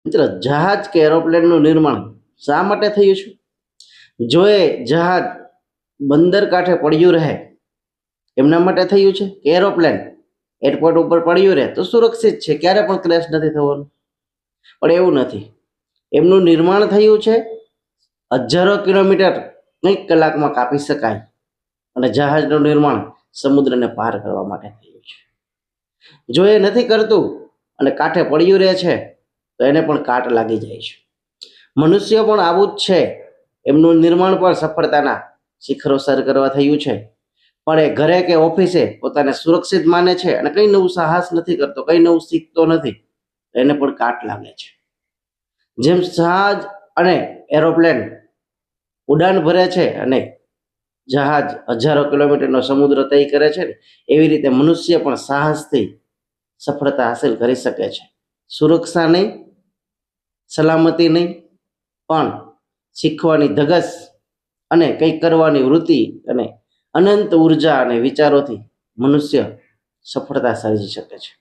મિત્ર, જહાજ કે એરોપ્લેનનું નિર્માણ શા માટે થયું છે? જો એ જહાજ બંદર કાંઠે પડ્યું રહે એમના માટે થયું છે, કે એરોપ્લેન એરપોર્ટ ઉપર પડ્યું રહે તો સુરક્ષિત છે, ક્યારે પણ ક્રેશ નથી થવાનું? પણ એવું નથી. એમનું નિર્માણ થયું છે હજારો કિલોમીટર કંઈક કલાકમાં કાપી શકાય, અને જહાજનું નિર્માણ સમુદ્રને પાર કરવા માટે થયું છે. જો એ નથી કરતું અને કાંઠે પડ્યું રહે છે તો એને પણ કાટ લાગી જાય છે. મનુષ્ય પણ આવું જ છે. એમનું નિર્માણ પણ સફળતાના શિખરો સર કરવા થયું છે, પણ એ ઘરે કે ઓફિસે પોતાને સુરક્ષિત માને છે અને કંઈ નવું સાહસ નથી કરતો, કંઈ નવું શીખતો નથી, એને પણ કાટ લાગે છે. જેમ જહાજ અને એરોપ્લેન ઉડાન ભરે છે અને જહાજ હજારો કિલોમીટરનો સમુદ્ર તય કરે છે ને, એવી રીતે મનુષ્ય પણ સાહસથી સફળતા હાંસિલ કરી શકે છે. સુરક્ષા નહીં, સલામતી નહીં, પણ શીખવાની ધગશ અને કંઈક કરવાની વૃત્તિ અને અનંત ઉર્જા અને વિચારોથી મનુષ્ય સફળતા સર્જી શકે છે.